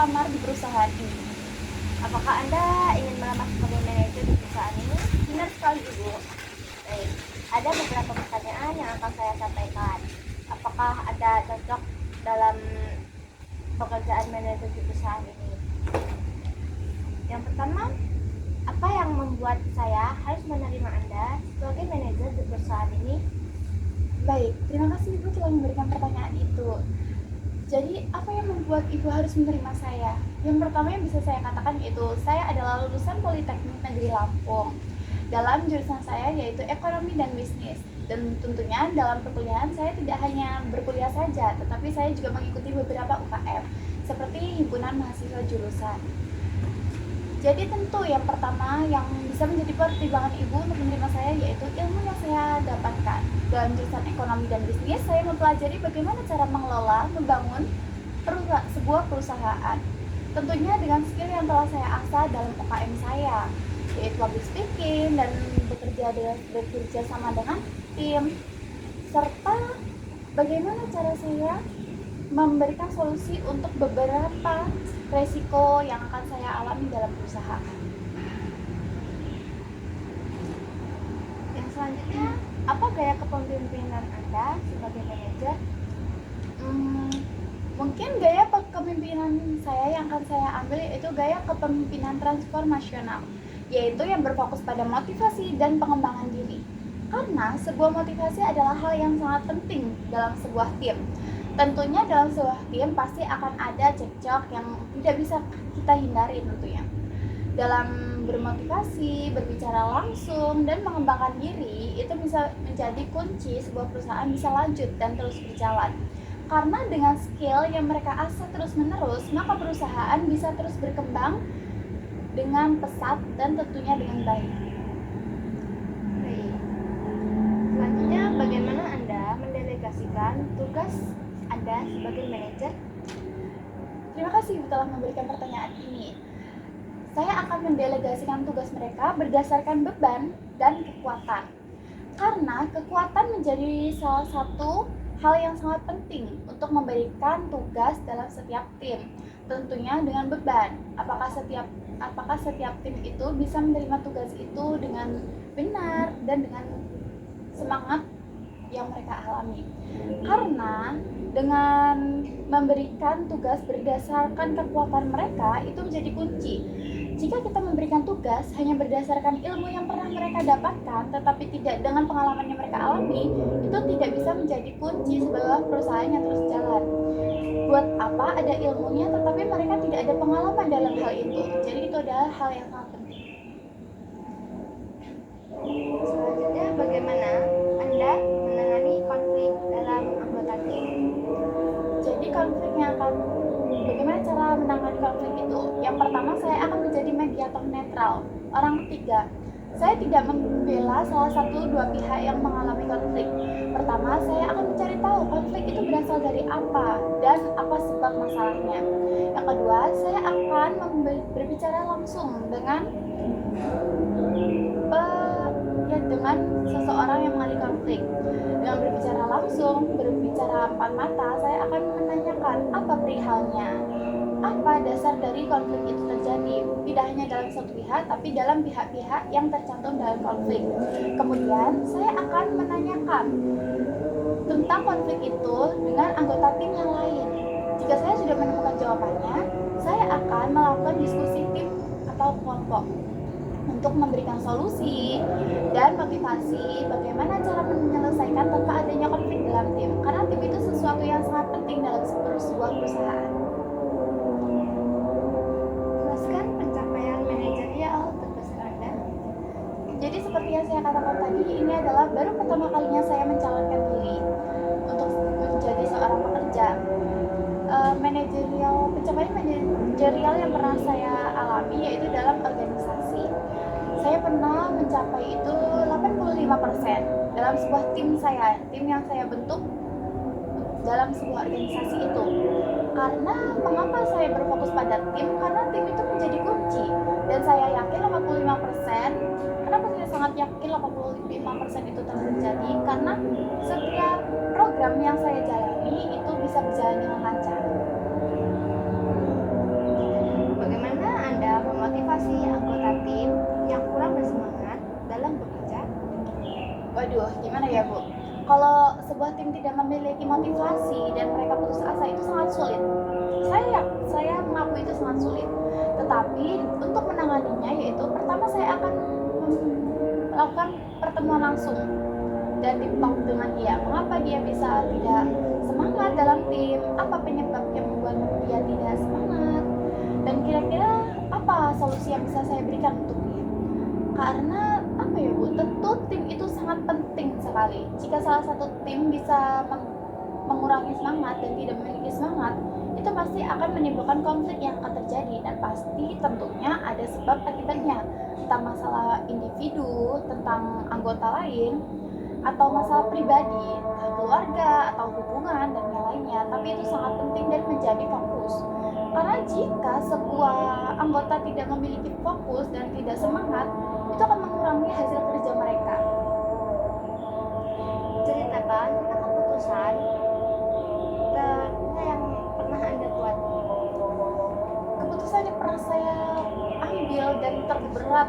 melamar di perusahaan ini. Apakah Anda ingin melamar sebagai manajer di perusahaan ini? Benar sekali, Ibu. Baik, ada beberapa pertanyaan yang akan saya sampaikan. Apakah Anda cocok dalam pekerjaan manajer di perusahaan ini? Yang pertama, apa yang membuat saya harus menerima Anda sebagai manajer di perusahaan ini? Baik, terima kasih Ibu telah memberikan pertanyaan itu. Jadi, apa yang membuat Ibu harus menerima saya? Yang pertama yang bisa saya katakan yaitu saya adalah lulusan Politeknik Negeri Lampung. Dalam jurusan saya yaitu Ekonomi dan Bisnis. Dan tentunya dalam perkuliahan saya tidak hanya berkuliah saja, tetapi saya juga mengikuti beberapa UKM, seperti Himpunan Mahasiswa Jurusan. Jadi tentu yang pertama yang bisa menjadi pertimbangan Ibu untuk menerima saya yaitu ilmu yang saya dapatkan. Dalam jurusan Ekonomi dan Bisnis, saya mempelajari bagaimana cara mengelola, membangun sebuah perusahaan. Tentunya dengan skill yang telah saya asah dalam UKM saya, yaitu public speaking dan bekerja sama dengan tim, serta bagaimana cara saya memberikan solusi untuk beberapa resiko yang akan saya alami dalam perusahaan. Yang selanjutnya, apa gaya kepemimpinan Anda sebagai manajer? Mungkin gaya kepemimpinan saya yang akan saya ambil yaitu gaya kepemimpinan transformasional, yaitu yang berfokus pada motivasi dan pengembangan diri. Karena sebuah motivasi adalah hal yang sangat penting dalam sebuah tim. Tentunya dalam sebuah tim pasti akan ada cekcok yang tidak bisa kita hindari tentunya. Dalam bermotivasi, berbicara langsung, dan mengembangkan diri itu bisa menjadi kunci sebuah perusahaan bisa lanjut dan terus berjalan. Karena dengan skill yang mereka asah terus-menerus, maka perusahaan bisa terus berkembang dengan pesat dan tentunya dengan baik. Baik. Selanjutnya, bagaimana Anda mendelegasikan tugas Anda sebagai manajer? Terima kasih telah memberikan pertanyaan ini. Saya akan mendelegasikan tugas mereka berdasarkan beban dan kekuatan. Karena kekuatan menjadi salah satu hal yang sangat penting untuk memberikan tugas dalam setiap tim. Tentunya dengan beban. Apakah setiap tim itu bisa menerima tugas itu dengan benar dan dengan semangat yang mereka alami. Karena dengan memberikan tugas berdasarkan kekuatan mereka itu menjadi kunci. Jika kita memberikan tugas hanya berdasarkan ilmu yang pernah mereka dapatkan tetapi tidak dengan pengalaman yang mereka alami, itu tidak bisa menjadi kunci sebuah perusahaan yang terus jalan. Buat apa ada ilmunya tetapi mereka tidak ada pengalaman dalam hal itu. Jadi itu adalah hal yang sangat penting. Selanjutnya, bagaimana Anda menangani konflik dalam anggota tim? Jadi bagaimana cara menangani konflik itu? Yang pertama, saya akan menjadi mediator netral, orang ketiga. Saya tidak membela salah satu dua pihak yang mengalami konflik. Pertama, saya akan mencari tahu konflik itu berasal dari apa dan apa sebab masalahnya. Yang kedua, saya akan berbicara langsung dengan seseorang yang mengalami konflik. Dengan berbicara langsung, berbicara empat mata, saya akan menanyakan apa perihalnya, apa dasar dari konflik itu terjadi, tidak hanya dalam satu pihak, tapi dalam pihak-pihak yang tercantum dalam konflik. Kemudian, saya akan menanyakan tentang konflik itu dengan anggota tim yang lain. Jika saya sudah menemukan jawabannya, saya akan melakukan diskusi tim atau kelompok untuk memberikan solusi dan motivasi bagaimana cara menyelesaikan tanpa adanya konflik dalam tim, karena tim itu sesuatu yang sangat penting dalam sebuah perusahaan. Jelaskan pencapaian manajerial terbesar Anda. Jadi seperti yang saya katakan tadi, ini adalah baru pertama kalinya saya mencalonkan diri untuk menjadi seorang pekerja. Pencapaian manajerial yang pernah saya alami yaitu dalam organisasi. Saya pernah mencapai itu 85% dalam sebuah tim yang saya bentuk dalam sebuah organisasi itu. Karena mengapa saya berfokus pada tim? Karena tim itu menjadi kunci dan saya yakin 85%. Kenapa saya sangat yakin 85% itu terjadi? Karena setiap program yang saya jalani itu bisa berjalan dengan lancar. Aduh, gimana ya Bu? Kalau sebuah tim tidak memiliki motivasi dan mereka putus asa itu sangat sulit. Saya mengaku itu sangat sulit. Tetapi untuk menanganinya yaitu pertama saya akan melakukan pertemuan langsung dan deep talk dengan dia. Mengapa dia bisa tidak semangat dalam tim? Apa penyebab yang membuat dia tidak semangat? Dan kira-kira apa solusi yang bisa saya berikan untuk dia? Karena apa ya Bu, tentu tim itu sangat penting sekali. Jika salah satu tim bisa mengurangi semangat dan tidak memiliki semangat, itu pasti akan menimbulkan konflik yang akan terjadi, dan pasti tentunya ada sebab akibatnya, entah masalah individu, tentang anggota lain, atau masalah pribadi, entah keluarga atau hubungan dan yang lainnya. Tapi itu sangat penting dan menjadi fokus. Karena jika sebuah anggota tidak memiliki fokus dan tidak semangat, itu akan mengurangi hasil kerja mereka. Ceritakan tentang keputusan yang pernah Anda buat. Keputusan yang pernah saya ambil dan terberat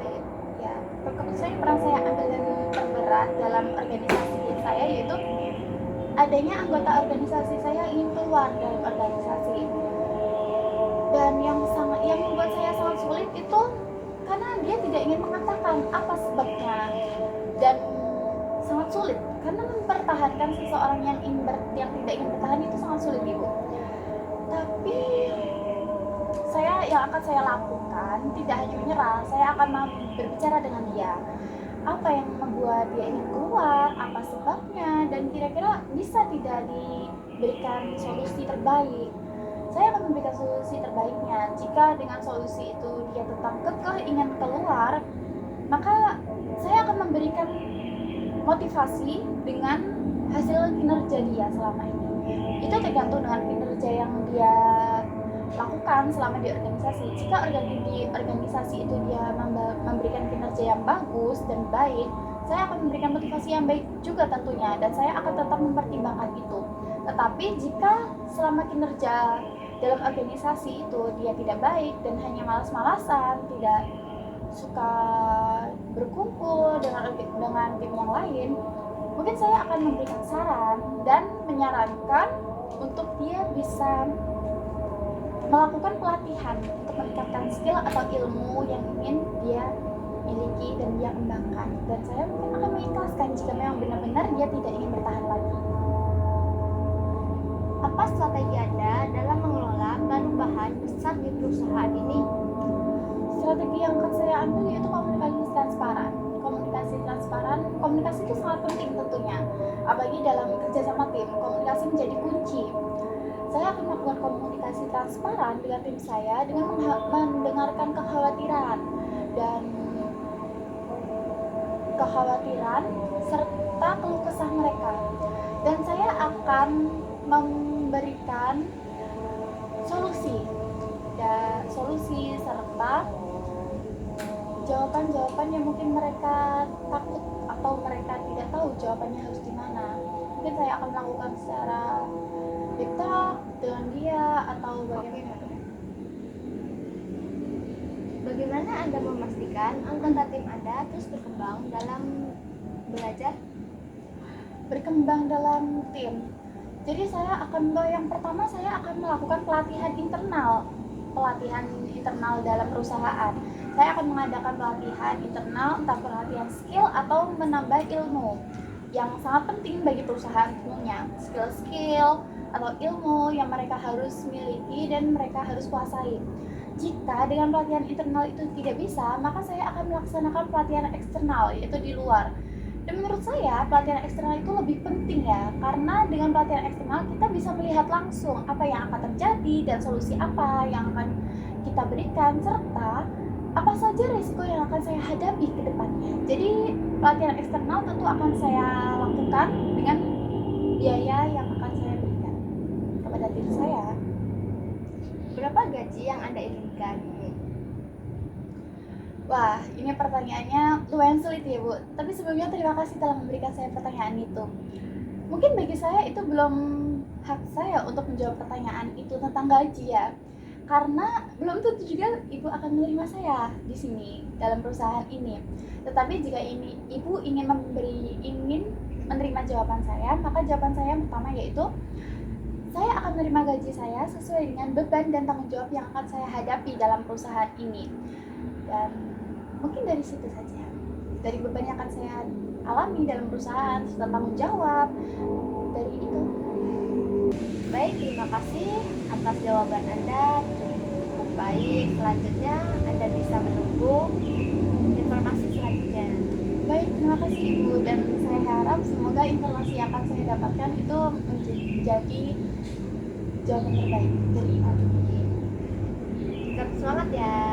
ya, keputusan yang pernah saya ambil dan terberat dalam organisasi saya yaitu adanya anggota organisasi saya ingin keluar dari organisasi. Dan yang membuat saya sangat sulit itu karena dia tidak ingin mengatakan apa sebabnya, dan sangat sulit karena mempertahankan seseorang yang tidak ingin bertahan itu sangat sulit Ibu. Tapi yang akan saya lakukan tidak hanya menyerah, saya akan berbicara dengan dia. Apa yang membuat dia ingin keluar, apa sebabnya, dan kira-kira bisa tidak diberikan solusi terbaik. Saya akan memberikan solusi terbaiknya. Jika dengan solusi itu dia tetap kekeh ingin keluar, maka saya akan memberikan motivasi dengan hasil kinerja dia selama ini. Itu tergantung dengan kinerja yang dia lakukan selama di organisasi. Jika di organisasi itu dia memberikan kinerja yang bagus dan baik, saya akan memberikan motivasi yang baik juga tentunya, dan saya akan tetap mempertimbangkan itu. Tetapi jika selama kinerja dalam organisasi itu dia tidak baik dan hanya malas-malasan, tidak suka berkumpul dengan tim yang lain, mungkin saya akan memberikan saran dan menyarankan untuk dia bisa melakukan pelatihan untuk meningkatkan skill atau ilmu yang ingin dia miliki dan dia kembangkan. Dan saya mungkin akan mengikhlaskan jika memang benar-benar dia tidak ingin bertahan lagi. Apa strategi Anda dalam mengelola perubahan besar di perusahaan ini? Strategi yang akan saya ambil yaitu komunikasi transparan. Komunikasi itu sangat penting tentunya, apalagi dalam kerja sama tim. Komunikasi menjadi kunci. Saya akan melakukan komunikasi transparan dengan tim saya dengan mendengarkan kekhawatiran serta keluh kesah mereka. Dan saya akan memberikan solusi serta jawaban-jawaban yang mungkin mereka takut atau mereka tidak tahu jawabannya harus di mana. Mungkin saya akan melakukan secara deep talk dengan dia atau bagaimana. Bagaimana Anda memastikan anggota tim Anda terus berkembang dalam belajar? Berkembang dalam tim. Jadi yang pertama saya akan melakukan pelatihan internal dalam perusahaan. Saya akan mengadakan pelatihan internal, entah pelatihan skill atau menambah ilmu yang sangat penting bagi perusahaan tentunya. Skill atau ilmu yang mereka harus miliki dan mereka harus kuasai. Jika dengan pelatihan internal itu tidak bisa, maka saya akan melaksanakan pelatihan eksternal, yaitu di luar. Dan menurut saya pelatihan eksternal itu lebih penting ya, karena dengan pelatihan eksternal kita bisa melihat langsung apa yang akan terjadi dan solusi apa yang akan kita berikan, serta apa saja risiko yang akan saya hadapi ke depannya. Jadi pelatihan eksternal tentu akan saya lakukan dengan biaya yang akan saya berikan kepada diri saya. Berapa gaji yang Anda inginkan? Wah, ini pertanyaannya lumayan sulit ya Bu. Tapi sebelumnya terima kasih telah memberikan saya pertanyaan itu. Mungkin bagi saya itu belum hak saya untuk menjawab pertanyaan itu tentang gaji ya. Karena belum tentu juga Ibu akan menerima saya di sini dalam perusahaan ini. Tetapi jika Ibu ingin menerima jawaban saya, maka jawaban saya yang pertama yaitu saya akan menerima gaji saya sesuai dengan beban dan tanggung jawab yang akan saya hadapi dalam perusahaan ini. Dan mungkin dari situ saja, dari beban yang akan saya alami dalam perusahaan serta tanggung jawab, dari itu. Baik, terima kasih atas jawaban Anda, cukup baik. Selanjutnya Anda bisa menunggu informasi selanjutnya. Baik, terima kasih Ibu, dan saya harap semoga informasi yang akan saya dapatkan itu menjadi jawaban terbaik dari Ibu. Tetap semangat ya.